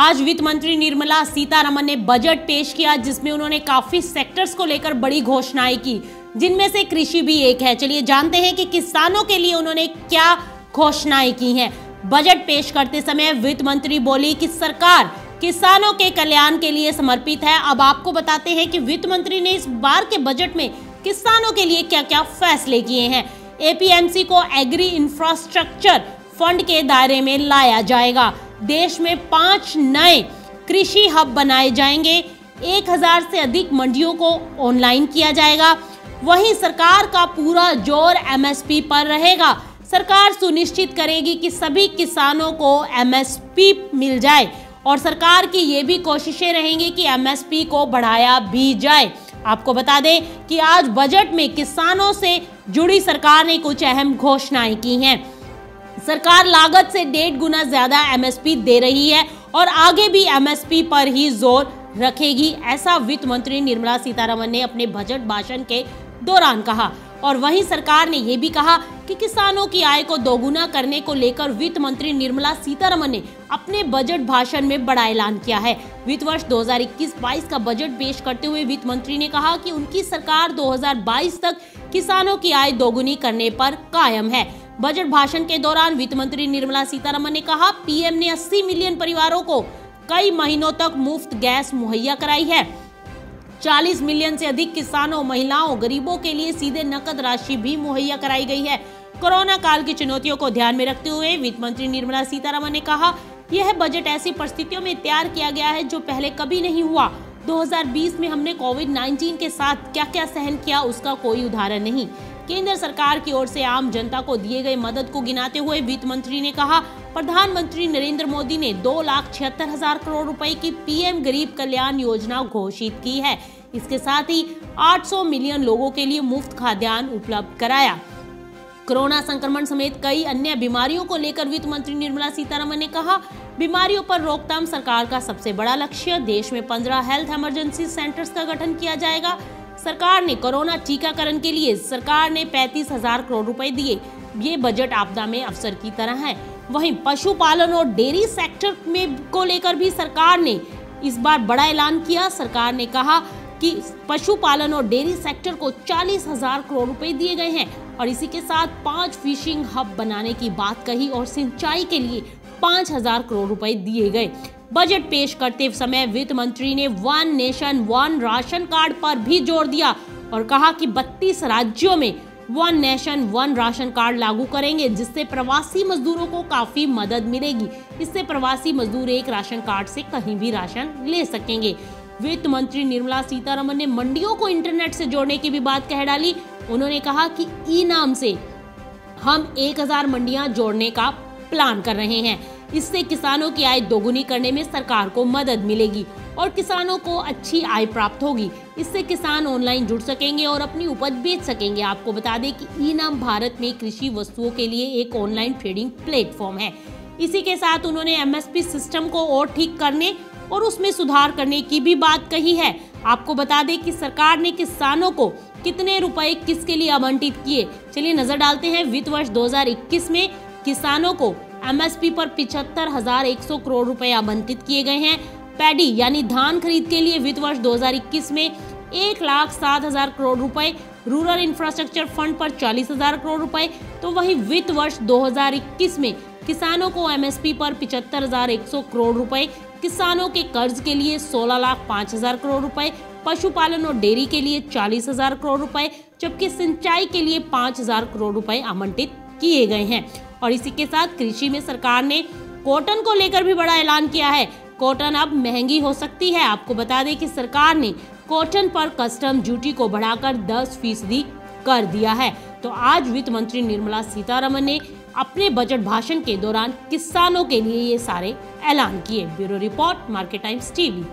आज वित्त मंत्री निर्मला सीतारमण ने बजट पेश किया, जिसमें उन्होंने काफी सेक्टर्स को लेकर बड़ी घोषणाएं की, जिनमें से कृषि भी एक है। चलिए जानते हैं कि किसानों के लिए उन्होंने क्या घोषणाएं की हैं। बजट पेश करते समय वित्त मंत्री बोली कि सरकार किसानों के कल्याण के लिए समर्पित है। अब आपको बताते हैं कि वित्त मंत्री ने इस बार के बजट में किसानों के लिए क्या क्या फैसले किए हैं। एपीएमसी को एग्री इंफ्रास्ट्रक्चर फंड के दायरे में लाया जाएगा। देश में 5 नए कृषि हब बनाए जाएंगे। 1000 से अधिक मंडियों को ऑनलाइन किया जाएगा। वहीं सरकार का पूरा जोर एमएसपी पर रहेगा। सरकार सुनिश्चित करेगी कि सभी किसानों को एमएसपी मिल जाए और सरकार की ये भी कोशिशें रहेंगी कि एमएसपी को बढ़ाया भी जाए। आपको बता दें कि आज बजट में किसानों से जुड़ी सरकार ने कुछ अहम घोषणाएं की हैं। सरकार लागत से 1.5 गुना ज्यादा एमएसपी दे रही है और आगे भी एमएसपी पर ही जोर रखेगी, ऐसा वित्त मंत्री निर्मला सीतारमण ने अपने बजट भाषण के दौरान कहा। और वहीं सरकार ने यह भी कहा कि किसानों की आय को दोगुना करने को लेकर वित्त मंत्री निर्मला सीतारमण ने अपने बजट भाषण में बड़ा ऐलान किया है। वित्त वर्ष 2021-22 का बजट पेश करते हुए वित्त मंत्री ने कहा कि उनकी सरकार 2022 तक किसानों की आय दोगुनी करने पर कायम है। बजट भाषण के दौरान वित्त मंत्री निर्मला सीतारमण ने कहा, पीएम ने 80 मिलियन परिवारों को कई महीनों तक मुफ्त गैस मुहैया कराई है। 40 मिलियन से अधिक किसानों, महिलाओं, गरीबों के लिए सीधे नकद राशि भी मुहैया कराई गई है। कोरोना काल की चुनौतियों को ध्यान में रखते हुए वित्त मंत्री निर्मला सीतारमण ने कहा, यह बजट ऐसी परिस्थितियों में तैयार किया गया है जो पहले कभी नहीं हुआ। 2020 में हमने कोविड-19 के साथ क्या क्या सहन किया, उसका कोई उदाहरण नहीं। केंद्र सरकार की ओर से आम जनता को दिए गए मदद को गिनाते हुए वित्त मंत्री ने कहा, प्रधानमंत्री नरेंद्र मोदी ने 2,76,000 करोड़ रुपए की पीएम गरीब कल्याण योजना घोषित की है। इसके साथ ही 800 मिलियन लोगों के लिए मुफ्त खाद्यान्न उपलब्ध कराया। कोरोना संक्रमण समेत कई अन्य बीमारियों को लेकर वित्त मंत्री निर्मला सीतारमण ने कहा, बीमारियों पर रोकथाम सरकार का सबसे बड़ा लक्ष्य। देश में 15 हेल्थ इमरजेंसी सेंटर्स का गठन किया जाएगा। सरकार ने कोरोना टीकाकरण के लिए 35,000 करोड़ रुपए दिए। ये बजट आपदा में अवसर की तरह है। वहीं पशुपालन और डेयरी सेक्टर में को लेकर भी सरकार ने इस बार बड़ा ऐलान किया। सरकार ने कहा कि पशुपालन और डेयरी सेक्टर को 40,000 करोड़ रुपए दिए गए हैं और इसी के साथ 5 फिशिंग हब बनाने की बात कही और सिंचाई के लिए 5,000 करोड़ रुपए दिए गए। बजट पेश करते समय वित्त मंत्री ने 1 नेशन 1 राशन कार्ड पर भी जोर दिया और कहा कि 32 राज्यों में 1 नेशन 1 राशन कार्ड लागू करेंगे, जिससे प्रवासी मजदूरों को काफी मदद मिलेगी। इससे प्रवासी मजदूर एक राशन कार्ड से कहीं भी राशन ले सकेंगे। वित्त मंत्री निर्मला सीतारमण ने मंडियों को इंटरनेट से जोड़ने की भी बात कह डाली। उन्होंने कहा कि ई नाम से हम 1000 मंडियां जोड़ने का प्लान कर रहे हैं। इससे किसानों की आय दोगुनी करने में सरकार को मदद मिलेगी और किसानों को अच्छी आय प्राप्त होगी। इससे किसान ऑनलाइन जुड़ सकेंगे और अपनी उपज बेच सकेंगे। आपको बता दें कि ई नाम भारत में कृषि वस्तुओं के लिए एक ऑनलाइन ट्रेडिंग प्लेटफॉर्म है। इसी के साथ उन्होंने एमएसपी सिस्टम को और ठीक करने और उसमें सुधार करने की भी बात कही है। आपको बता दें कि सरकार ने किसानों को कितने रुपए किसके लिए आवंटित किए। चलिए नजर डालते हैं। वित्त वर्ष 2021 में किसानों को एमएसपी पर 75,100 करोड़ रुपए आवंटित किए गए हैं। पैडी यानी धान खरीद के लिए वित्त वर्ष 2021 में 1,07,000 करोड़ रुपए, रूरल इंफ्रास्ट्रक्चर फंड पर 40,000 करोड़ रुपए। तो वहीं वित्त वर्ष 2021 में किसानों को एमएसपी पर 75,100 करोड़ रुपए, किसानों के कर्ज के लिए 16,05,000 करोड़ रुपए, पशुपालन और डेयरी के लिए 40,000 करोड़ रुपए, जबकि सिंचाई के लिए 5,000 करोड़ रुपए आवंटित किए गए हैं। और इसी के साथ कृषि में सरकार ने कॉटन को लेकर भी बड़ा ऐलान किया है। कॉटन अब महंगी हो सकती है। आपको बता दें कि सरकार ने कॉटन पर कस्टम ड्यूटी को बढ़ाकर 10% कर दिया है। तो आज वित्त मंत्री निर्मला सीतारमण ने अपने बजट भाषण के दौरान किसानों के लिए ये सारे ऐलान किए। Bureau report, market times TV.